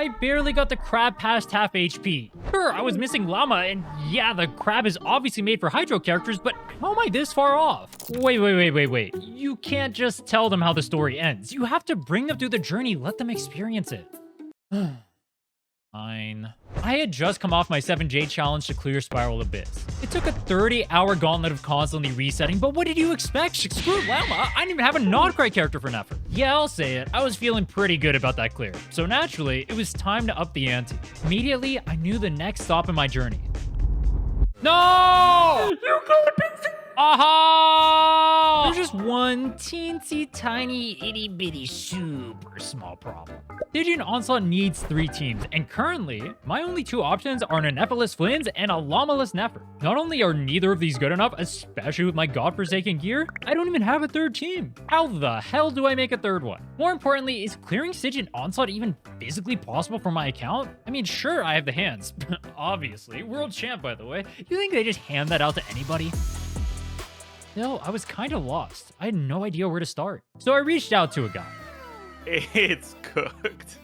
I barely got the crab past half HP. Sure, I was missing llama, and yeah, the crab is obviously made for hydro characters, but how am I this far off? Wait. You can't just tell them how the story ends. You have to bring them through the journey, let them experience it. Fine. I had just come off my 7J challenge to clear Spiral Abyss. It took a 30-hour gauntlet of constantly resetting, but what did you expect? Screw Llama, I didn't even have a non-cry character for Ineffa. Yeah, I'll say it, I was feeling pretty good about that clear. So naturally, it was time to up the ante. Immediately, I knew the next stop in my journey. No! You got it! Aha! There's just one teensy tiny itty bitty super small problem. Stygian Onslaught needs 3 teams, and currently, my only 2 options are an Ineffa-less Flynn's and a Llama-less Nefer. Not only are neither of these good enough, especially with my godforsaken gear, I don't even have a 3rd team. How the hell do I make a 3rd one? More importantly, is clearing Stygian Onslaught even physically possible for my account? I mean, sure, I have the hands. Obviously. World champ, by the way. You think they just hand that out to anybody? No, I was kind of lost. I had no idea where to start. So I reached out to a guy. It's cooked.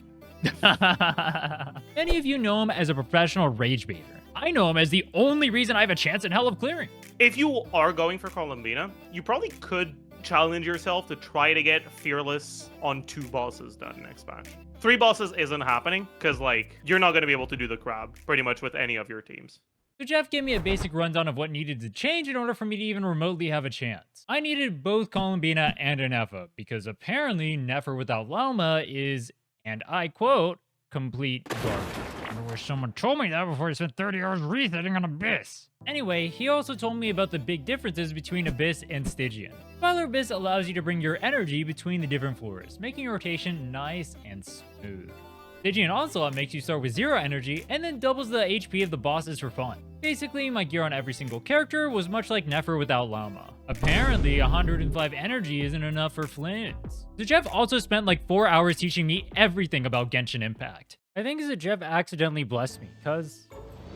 Many of you know him as a professional rage baiter. I know him as the only reason I have a chance in hell of clearing. If you are going for Columbina, you probably could challenge yourself to try to get Fearless on 2 bosses done next patch. 3 bosses isn't happening, because, like, you're not going to be able to do the crab pretty much with any of your teams. So Jeff gave me a basic rundown of what needed to change in order for me to even remotely have a chance. I needed both Columbina and Ineffa, because apparently Nefer without Llama is, and I quote, complete garbage. I wish someone told me that before I spent 30 hours resetting on Abyss. Anyway, he also told me about the big differences between Abyss and Stygian. While Abyss allows you to bring your energy between the different floors, making your rotation nice and smooth. Stygian Onslaught makes you start with 0 energy and then doubles the HP of the bosses for fun. Basically, my gear on every single character was much like Nefer without Llama. Apparently, 105 energy isn't enough for Flynn's. Zajef also spent like 4 hours teaching me everything about Genshin Impact. I think Zajef accidentally blessed me, cause...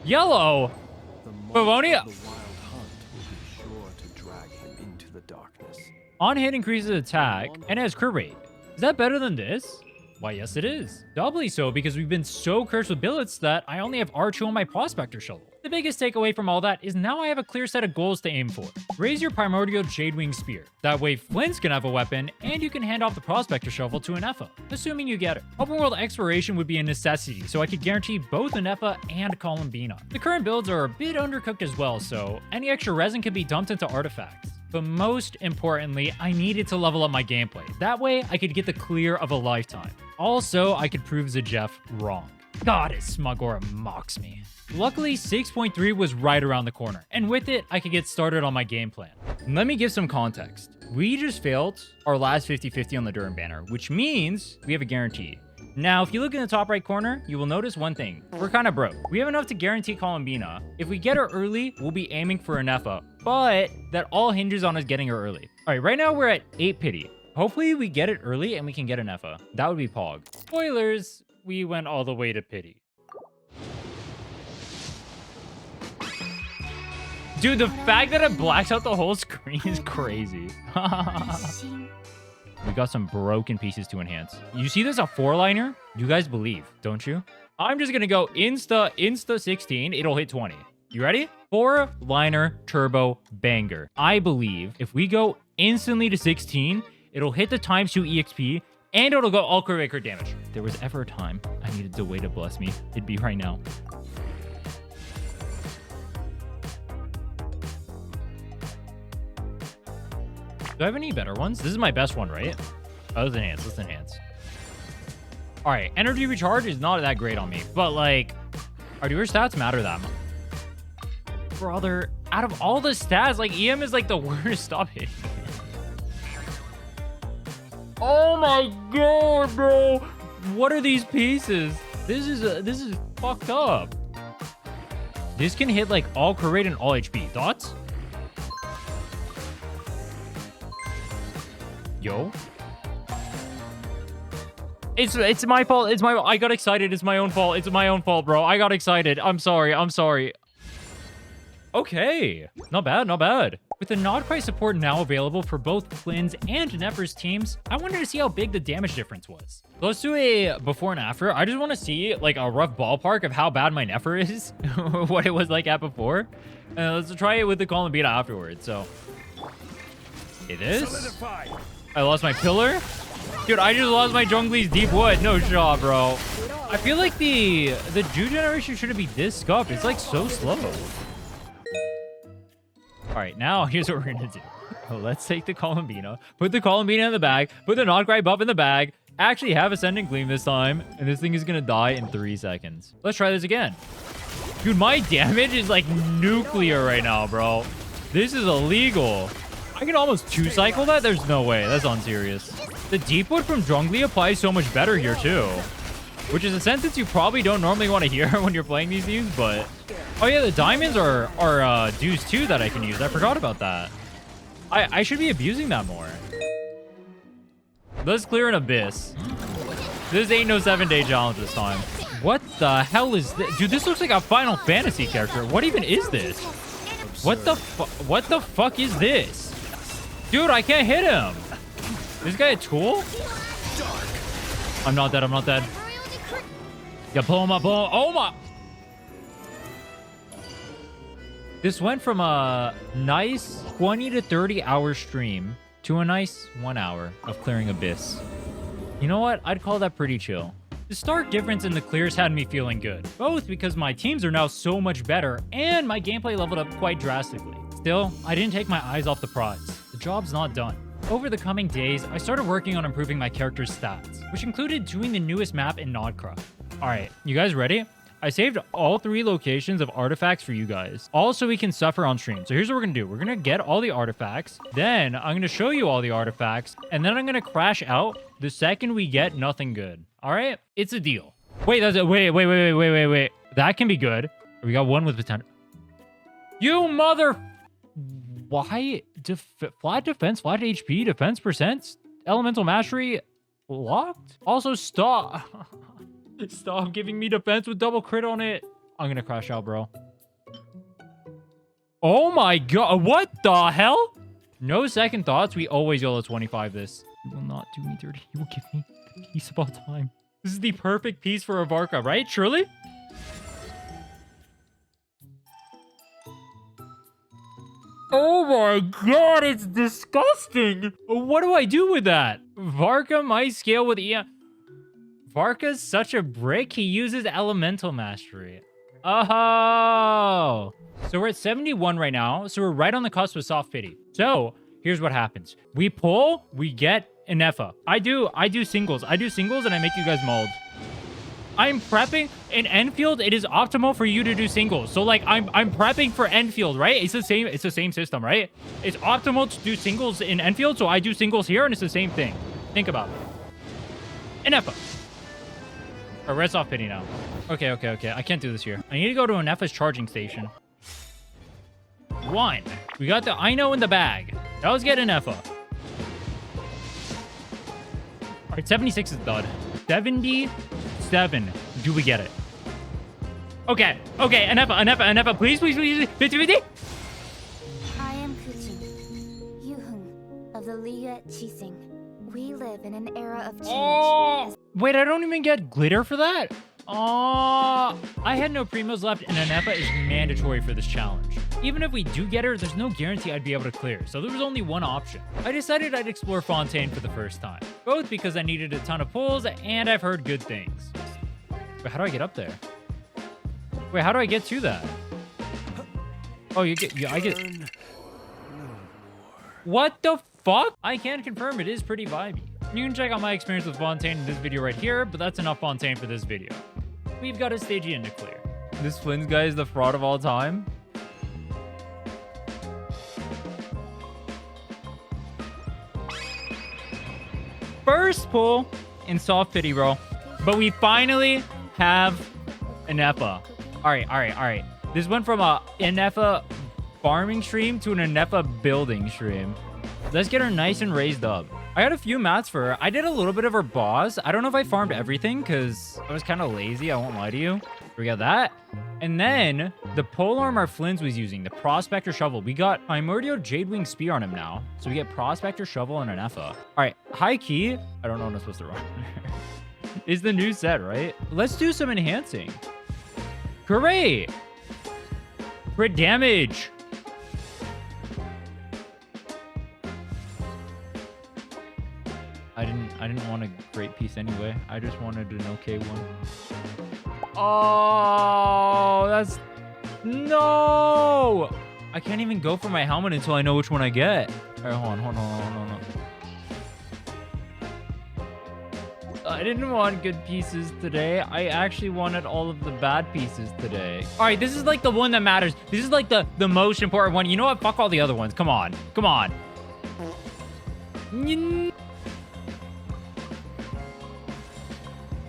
Yellow! Bavonia! On hit increases attack and has crit rate. Is that better than this? Why, yes it is. Doubly so because we've been so cursed with billets that I only have R2 on my Prospector shovel. The biggest takeaway from all that is now I have a clear set of goals to aim for. Raise your Primordial Jadewing Spear. That way Flynn's can have a weapon, and you can hand off the Prospector shovel to Ineffa, assuming you get it. Open world exploration would be a necessity, so I could guarantee both Ineffa and Columbina. The current builds are a bit undercooked as well, so any extra resin can be dumped into artifacts. But most importantly, I needed to level up my gameplay. That way, I could get the clear of a lifetime. Also, I could prove Zajef wrong. God, his smug aura mocks me. Luckily, 6.3 was right around the corner, and with it, I could get started on my game plan. Let me give some context. We just failed our last 50-50 on the Durham banner, which means we have a guarantee. Now, if you look in the top right corner, you will notice one thing. We're kind of broke. We have enough to guarantee Columbina. If we get her early, we'll be aiming for Ineffa, but that all hinges on us getting her early. All right, right now we're at 8 pity. Hopefully we get it early and we can get Ineffa. That would be Pog. Spoilers, we went all the way to pity. Dude, the fact that it blacks out the whole screen is crazy. We got some broken pieces to enhance. You see this a 4-liner? You guys believe, don't you? I'm just gonna go insta 16. It'll hit 20. You ready? 4-liner turbo banger. I believe if we go instantly to 16, it'll hit the ×2 EXP and it'll go all crit damage. If there was ever a time I needed a way to bless me, it'd be right now. Do I have any better ones? This is my best one, right? Oh, let's enhance. Let's enhance. All right. Energy recharge is not that great on me. But, like, do your stats matter that much? Brother, out of all the stats, like, EM is, like, the worst. Stop hitting me. Oh, my God, bro. What are these pieces? This is fucked up. This can hit, like, all crit rate and all HP. Thoughts? Yo. It's my fault. I got excited. It's my own fault. It's my own fault, bro. I got excited. I'm sorry. Okay. Not bad. With the Nodcry support now available for both Flynn's and Ineffa's teams, I wanted to see how big the damage difference was. Let's do a before and after. I just want to see like a rough ballpark of how bad my Ineffa is, what it was like at before. Let's try it with the Columbina afterwards. So, it is. I lost my pillar. Dude, I just lost my Zhongli's deep wood. No shot, bro. I feel like the Jew generation shouldn't be this scuffed. It's like so slow. All right, now here's what we're gonna do. Let's take the Columbina, put the Columbina in the bag, put the Nodcry buff in the bag, actually have Ascendant Gleam this time, and this thing is gonna die in 3 seconds. Let's try this again. Dude, my damage is like nuclear right now, bro. This is illegal. I can almost 2-cycle that? There's no way. That's unserious. The Deepwood from Zhongli applies so much better here too, which is a sentence you probably don't normally want to hear when you're playing these dudes, but... Oh yeah, the diamonds are dues too that I can use. I forgot about that. I should be abusing that more. Let's clear an abyss. This ain't no 7-day challenge this time. What the hell is this? Dude, this looks like a Final Fantasy character. What even is this? What the fuck is this? Dude, I can't hit him. This guy a tool? I'm not dead. I'm not dead. Yeah, pull him up. Pull him up. Oh my. This went from a nice 20 to 30 hour stream to a nice 1 hour of clearing Abyss. You know what? I'd call that pretty chill. The stark difference in the clears had me feeling good, both because my teams are now so much better and my gameplay leveled up quite drastically. Still, I didn't take my eyes off the prize. The job's not done. Over the coming days, I started working on improving my character's stats, which included doing the newest map in Nodcry. Alright, you guys ready? I saved all 3 locations of artifacts for you guys, all so we can suffer on stream. So here's what we're gonna do. We're gonna get all the artifacts, then I'm gonna show you all the artifacts, and then I'm gonna crash out the second we get nothing good. Alright? It's a deal. Wait, that's it. Wait. That can be good. We got one with potential. You mother... Why? Flat defense, flat HP, defense percent, elemental mastery, locked? Also, stop. Stop giving me defense with double crit on it. I'm gonna crash out, bro. Oh my god. What the hell? No second thoughts. We always YOLO 25 this. You will not do me dirty. You will give me the peace of all time. This is the perfect piece for a Varka, right? Surely? Oh my god, it's disgusting. What do I do with that? Varka might scale with EM. Varka's such a brick, he uses elemental mastery. Oh. So we're at 71 right now, so we're right on the cusp of soft pity. So here's what happens. We pull, we get Ineffa. I do singles. I do singles and I make you guys mauled. I'm prepping in Enfield. It is optimal for you to do singles. So like I'm prepping for Enfield, right? It's the same system, right? It's optimal to do singles in Enfield, so I do singles here and it's the same thing. Think about it. Ineffa. Or rest off pity now. Okay. I can't do this here. I need to go to Ineffa's charging station. 1. We got the Ino in the bag. Now let's get Ineffa. All right, 76 is done. 77. Do we get it? Okay. Ineffa, please. 50. I am Kuchin, Yuhung of the Liyue Qixing. We live in an era of change. Oh! Wait, I don't even get glitter for that? Oh, I had no primos left, and Ineffa is mandatory for this challenge. Even if we do get her, there's no guarantee I'd be able to clear, so there was only one option. I decided I'd explore Fontaine for the first time, both because I needed a ton of pulls, and I've heard good things. But how do I get up there? Wait, how do I get to that? Oh, I get... What the fuck? I can confirm it is pretty vibey. You can check out my experience with Fontaine in this video right here, but that's enough Fontaine for this video. We've got a Stygian to clear. This Flynn's guy is the fraud of all time. First pull in soft pity, bro. But we finally have Ineffa. All right. This went from a Ineffa farming stream to an Ineffa building stream. Let's get her nice and raised up. I had a few mats for her. I did a little bit of her boss. I don't know if I farmed everything because I was kind of lazy. I won't lie to you. We got that. And then the polearm our Flynn's was using, the Prospector Shovel. We got Primordial Jadewing Spear on him now. So we get Prospector Shovel and an Ineffa. All right, high key. I don't know what I'm supposed to run. Is the new set, right? Let's do some enhancing. Great. Crit damage. I didn't want a great piece anyway. I just wanted an okay one. Oh, that's... No! I can't even go for my helmet until I know which one I get. All right, hold on. I didn't want good pieces today. I actually wanted all of the bad pieces today. All right, this is like the one that matters. This is like the most important one. You know what? Fuck all the other ones. Come on.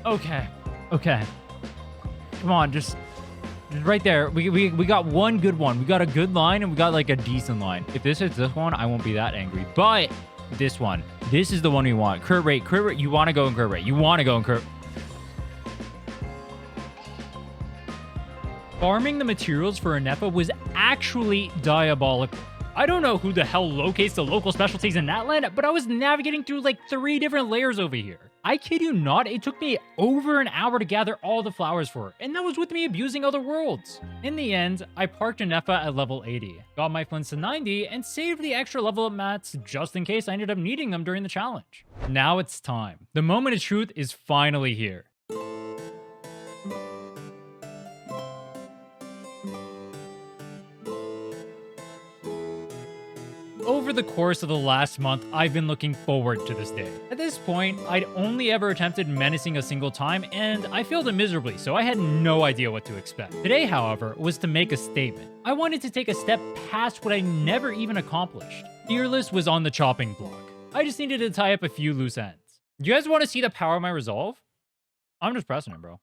Okay. Come on, just right there. We got one good one. We got a good line and we got like a decent line. If this is this one, I won't be that angry. But this one, this is the one we want. Crit rate. You want to go in crit rate. Farming the materials for Ineffa was actually diabolical. I don't know who the hell locates the local specialties in that land, but I was navigating through like 3 different layers over here. I kid you not, it took me over an hour to gather all the flowers for her, and that was with me abusing other worlds. In the end, I parked Ineffa at level 80, got my Flynn's to 90, and saved the extra level up mats just in case I ended up needing them during the challenge. Now it's time. The moment of truth is finally here. Over the course of the last month, I've been looking forward to this day. At this point, I'd only ever attempted menacing a single time, and I failed it miserably, so I had no idea what to expect. Today, however, was to make a statement. I wanted to take a step past what I never even accomplished. Fearless was on the chopping block. I just needed to tie up a few loose ends. Do you guys want to see the power of my resolve? I'm just pressing it, bro.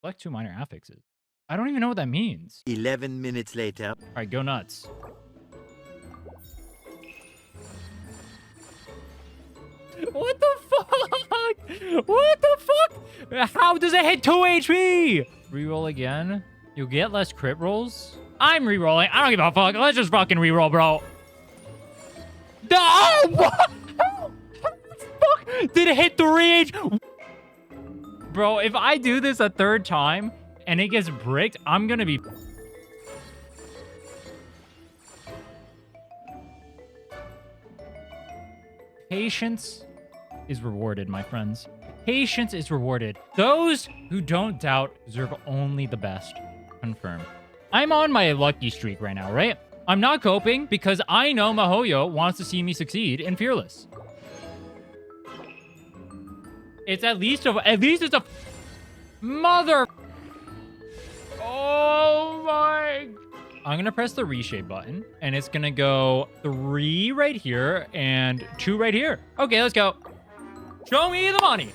Select 2 minor affixes. I don't even know what that means. 11 minutes later. All right, go nuts. What the fuck? What the fuck? How does it hit 2 HP? Reroll again. You'll get less crit rolls. I'm rerolling. I don't give a fuck. Let's just fucking reroll, bro. Oh, what? How the fuck? Did it hit 3 HP? Bro, if I do this a 3rd time and it gets bricked, I'm gonna be... Patience is rewarded, my friends. Patience is rewarded. Those who don't doubt deserve only the best. Confirm. I'm on my lucky streak right now, right? I'm not coping because I know Mahoyo wants to see me succeed in Fearless. It's at least it's a mother. Oh my. I'm gonna press the reshape button and it's gonna go 3 right here and 2 right here. Okay, let's go. Show me the money.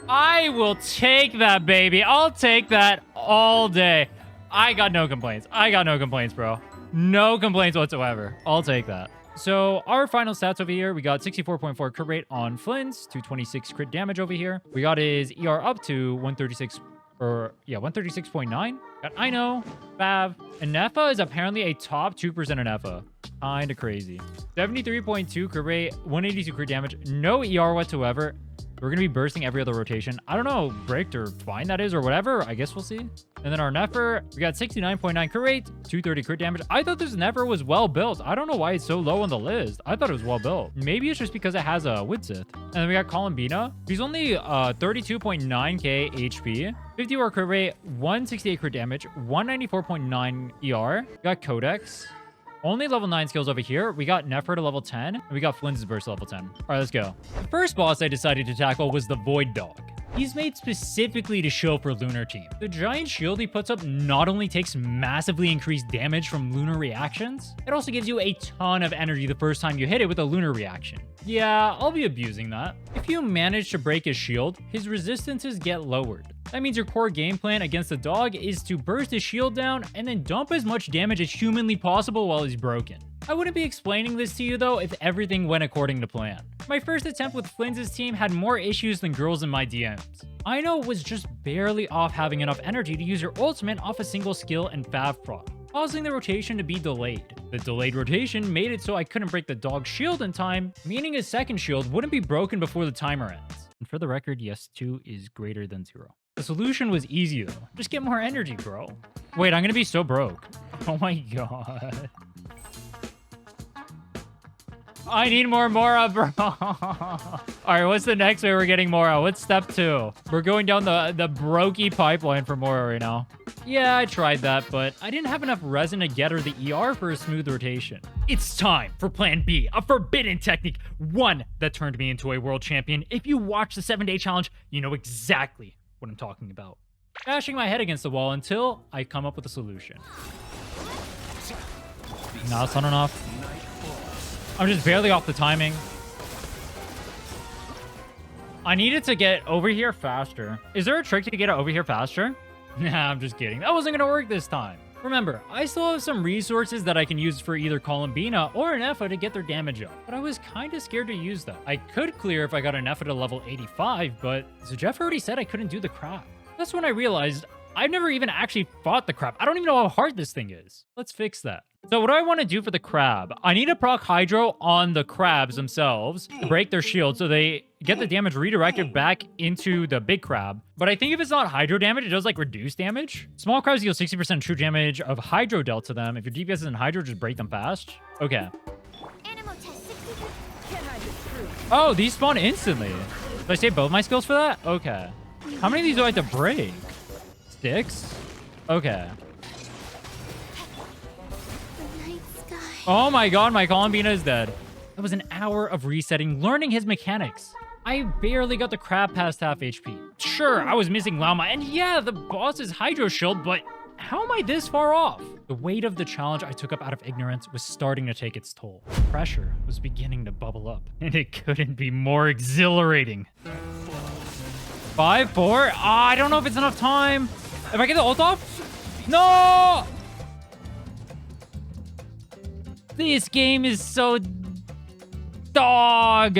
I will take that, baby. I'll take that all day. I got no complaints. Bro. No complaints whatsoever. I'll take that. So our final stats over here, we got 64.4 crit rate on Flynn's, 226 crit damage over here. We got his ER up to 136, 136.9. Got Ino, Fav. Ineffa is apparently a top 2% Ineffa. Kinda crazy. 73.2 crit rate, 182 crit damage, no ER whatsoever. We're going to be bursting every other rotation. I don't know, bricked or fine that is or whatever. I guess we'll see. And then our Nefer, we got 69.9 crit rate, 230 crit damage. I thought this Nefer was well built. I don't know why it's so low on the list. I thought it was well built. Maybe it's just because it has a Widsith. And then we got Columbina. He's only 32.9k HP, 54 crit rate, 168 crit damage, 194.9 ER. We got Codex. Only level 9 skills over here. We got Nefer to level 10, and we got Flynn's burst to level 10. All right, let's go. The first boss I decided to tackle was the Void Dog. He's made specifically to show for Lunar Team. The giant shield he puts up not only takes massively increased damage from lunar reactions, it also gives you a ton of energy the first time you hit it with a lunar reaction. Yeah, I'll be abusing that. If you manage to break his shield, his resistances get lowered. That means your core game plan against the dog is to burst his shield down and then dump as much damage as humanly possible while he's broken. I wouldn't be explaining this to you though if everything went according to plan. My first attempt with Flynn's team had more issues than girls in my DMs. Aino was just barely off having enough energy to use her ultimate off a single skill and Fav proc, causing the rotation to be delayed. The delayed rotation made it so I couldn't break the dog's shield in time, meaning his second shield wouldn't be broken before the timer ends. And for the record, yes, 2 is greater than 0. The solution was easy though. Just get more energy, bro. Wait, I'm gonna be so broke. Oh my god. I need more Mora, bro. Alright, what's the next way we're getting Mora? What's step 2? We're going down the brokey pipeline for Mora right now. Yeah, I tried that, but I didn't have enough resin to get her the ER for a smooth rotation. It's time for Plan B, a forbidden technique, one that turned me into a world champion. If you watch the 7-day challenge, you know exactly what I'm talking about. Bashing my head against the wall until I come up with a solution. No, it's not enough. I'm just barely off the timing. I needed to get over here faster. Is there a trick to get it over here faster? Nah, I'm just kidding. That wasn't gonna work this time. Remember, I still have some resources that I can use for either Columbina or Ineffa to get their damage up, but I was kind of scared to use them. I could clear if I got Ineffa to level 85, but Zajef already said I couldn't do the crab. That's when I realized I've never even actually fought the crab. I don't even know how hard this thing is. Let's fix that. So what do I want to do for the crab? I need to proc Hydro on the crabs themselves to break their shield so they get the damage redirected back into the big crab. But I think if it's not Hydro damage, it does like reduce damage. Small crabs deal 60% true damage of Hydro dealt to them. If your DPS isn't Hydro, just break them fast. Okay. Oh, these spawn instantly. Did I save both my skills for that? Okay. How many of these do I have to break? 6? Okay. Oh my god, my Columbina is dead. That was an hour of resetting, learning his mechanics. I barely got the crab past half HP. Sure, I was missing Llama, and yeah, the boss is Hydro Shield, but how am I this far off? The weight of the challenge I took up out of ignorance was starting to take its toll. Pressure was beginning to bubble up, and it couldn't be more exhilarating. 5, 4? I don't know if it's enough time. If I get the ult off? No! This game is so dog.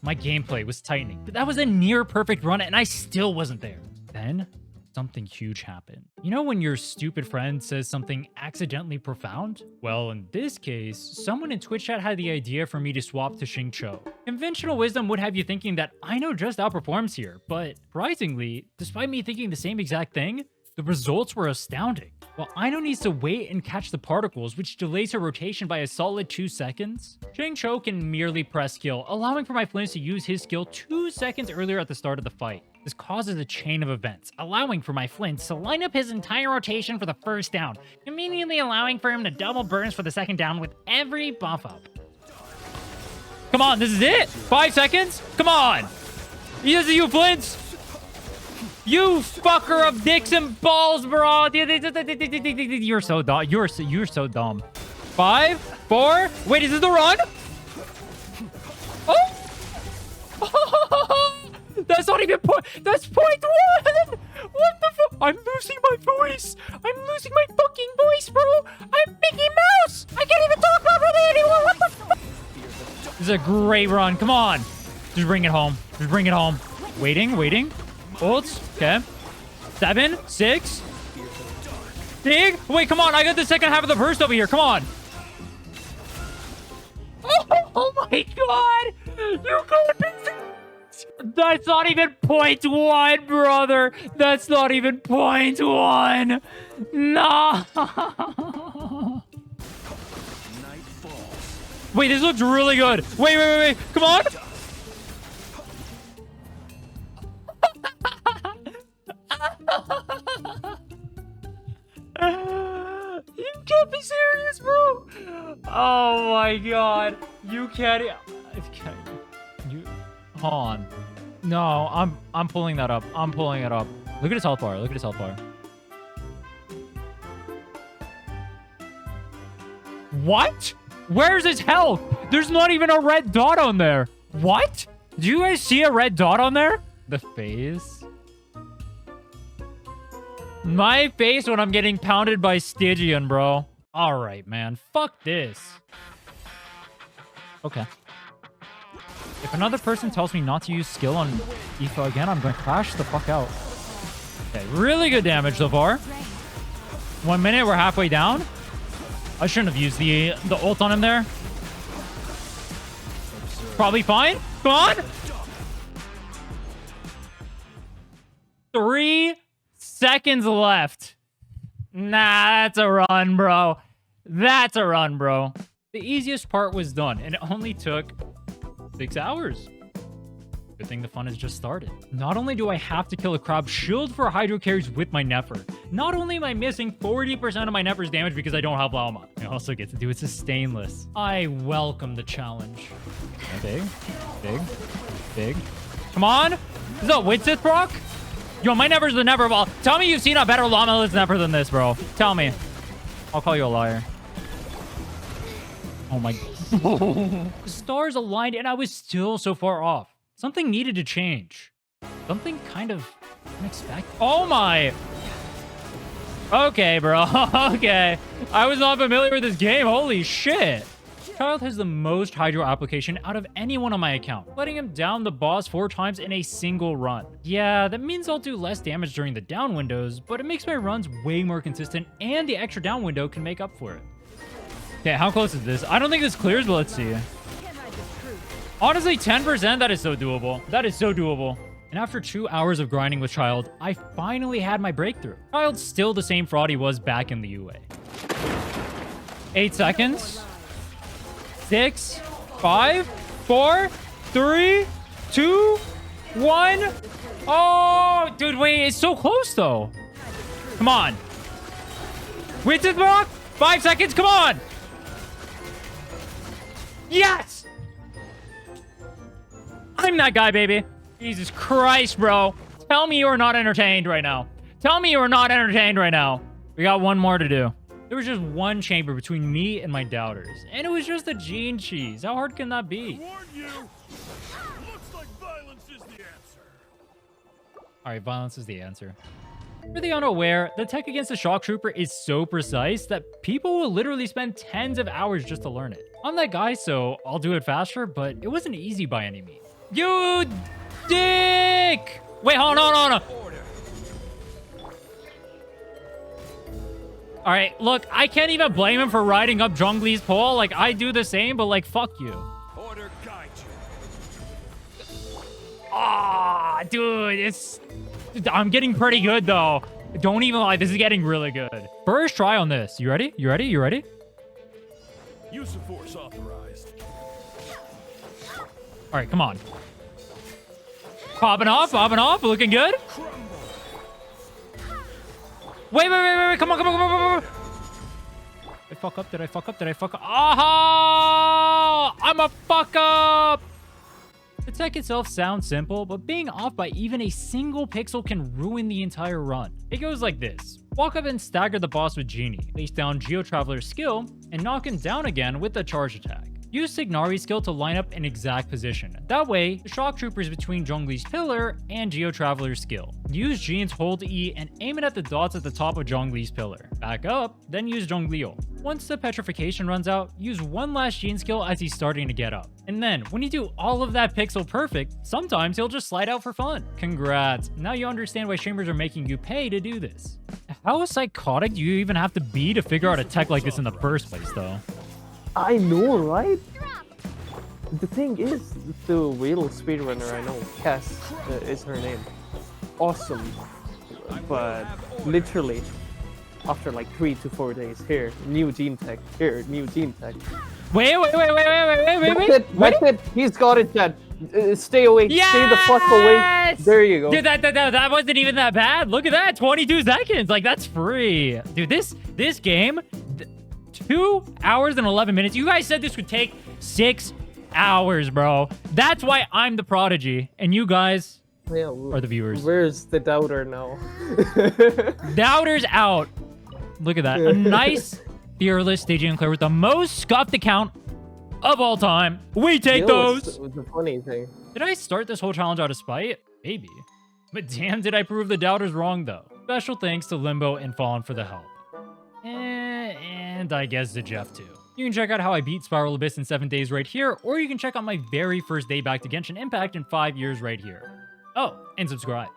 My gameplay was tightening, but that was a near perfect run and I still wasn't there. Then something huge happened. You know when your stupid friend says something accidentally profound? Well, in this case, someone in Twitch chat had the idea for me to swap to Xingqiu. Conventional wisdom would have you thinking that Aino just outperforms here, but surprisingly, despite me thinking the same exact thing, the results were astounding. While Aino needs to wait and catch the particles, which delays her rotation by a solid 2 seconds, Xingqiu can merely press skill, allowing for my Flynn to use his skill 2 seconds earlier at the start of the fight. This causes a chain of events, allowing for my Flynn to line up his entire rotation for the first down, conveniently allowing for him to double burns for the second down with every buff up. Come on, this is it? 5 seconds? Come on! This is you, Flint! You fucker of dicks and balls, bro! You're so dumb. You're so dumb. 5, 4. Wait, is this the run? Oh! That's not even point. That's point 1. What the fuck? I'm losing my voice. I'm losing my fucking voice, bro. I'm Mickey Mouse. I can't even talk properly anymore. What the fuck? This is a great run. Come on. Just bring it home. Just bring it home. Waiting. Ults. Okay. 7, 6. Dig. Wait, come on. I got the second half of the burst over here. Come on. Oh my god. You got it. That's not even point 1, brother. That's not even point 1. No. Wait, this looks really good. Wait. Come on. You can't be serious, bro. Oh my god. You can't. You. Hold on. No, I'm pulling that up. I'm pulling it up. Look at his health bar. Look at his health bar. What? Where's his health? There's not even a red dot on there. What? Do you guys see a red dot on there? The face. My face when I'm getting pounded by Stygian, bro. All right, man. Fuck this. Okay. If another person tells me not to use skill on Aoife again, I'm going to crash the fuck out. Okay, really good damage so far. 1 minute, we're halfway down. I shouldn't have used the ult on him there. Probably fine. Come on. 3 seconds left. Nah, that's a run, bro. That's a run, bro. The easiest part was done, and it only took 6 hours. Good thing the fun has just started. Not only do I have to kill a crab shield for hydro carries with my Nefer, not only am I missing 40% of my Nefer's damage because I don't have Llama, I also get to do it sustainless. I welcome the challenge. Okay, big, big. Come on! Is that Winsith proc? Yo, my Nefer's the Nefer ball. Tell me you've seen a better Llama-less Nefer than this, bro. Tell me. I'll call you a liar. Oh my... The stars aligned and I was still so far off. Something needed to change. Something kind of unexpected. Oh my... Okay, bro. Okay. I was not familiar with this game. Holy shit. Child has the most hydro application out of anyone on my account, letting him down the boss 4 times in a single run. Yeah, that means I'll do less damage during the down windows, but it makes my runs way more consistent, and the extra down window can make up for it. Okay, how close is this? I don't think this clears, but let's see. Honestly, 10%, that is so doable. That is so doable. And after 2 hours of grinding with Child, I finally had my breakthrough. Child's still the same fraud he was back in the UA. 8 seconds. 6, 5, 4, 3, 2, 1. Oh, dude, wait, it's so close though. Come on. Winston block. 5 seconds. Come on. Yes. I'm that guy, baby. Jesus Christ, bro. Tell me you're not entertained right now. Tell me you're not entertained right now. We got one more to do. There was just one chamber between me and my doubters, and it was just a gene cheese. How hard can that be? Looks like violence is the answer. All right, violence is the answer. For the unaware, the tech against the shock trooper is so precise that people will literally spend tens of hours just to learn it. I'm that guy, so I'll do it faster, but it wasn't easy by any means. You dick! Wait, hold on. All right, look, I can't even blame him for riding up Zhongli's pole. Like, I do the same, but like, fuck you. Order guide you. Ah, dude, I'm getting pretty good though. Don't even lie, this is getting really good. First try on this. You ready? You ready? You ready? Use of force authorized. All right, come on. Popping off, looking good. Wait, come on. Did I fuck up? Aha! I'm a fuck up! The tech itself sounds simple, but being off by even a single pixel can ruin the entire run. It goes like this. Walk up and stagger the boss with Genie, place down Geo Traveler's skill, and knock him down again with a charge attack. Use Signari's skill to line up in exact position. That way, the shock trooper is between Zhongli's pillar and Geo Traveler's skill. Use Gene's hold E and aim it at the dots at the top of Zhongli's pillar. Back up, then use Zhongli ult. Once the petrification runs out, use one last Gene skill as he's starting to get up. And then, when you do all of that pixel perfect, sometimes he'll just slide out for fun. Congrats, now you understand why streamers are making you pay to do this. How psychotic do you even have to be to figure out a tech like this in the first place, though? I know, right? The thing is, the real speedrunner I know, Cass is her name. Awesome. But literally, after like 3 to 4 days, here, new gene tech. Here, new gene tech. Wait. That's it. He's got it, Chad. Stay away. Yes! Stay the fuck away. There you go. Dude, that wasn't even that bad. Look at that, 22 seconds. Like, that's free. Dude, this game, 2 hours and 11 minutes. You guys said this would take 6 hours, bro. That's why I'm the prodigy, and you guys are the viewers. Where's the doubter now? Doubter's out. Look at that. A nice, fearless Stygian clear with the most scuffed account of all time. We take those. Was the funny thing. Did I start this whole challenge out of spite? Maybe. But damn, did I prove the doubters wrong, though. Special thanks to Limbo and Fallen for the help. And I guess to Jeff, too. You can check out how I beat Spiral Abyss in 7 days right here, or you can check out my very first day back to Genshin Impact in 5 years right here. Oh, and subscribe.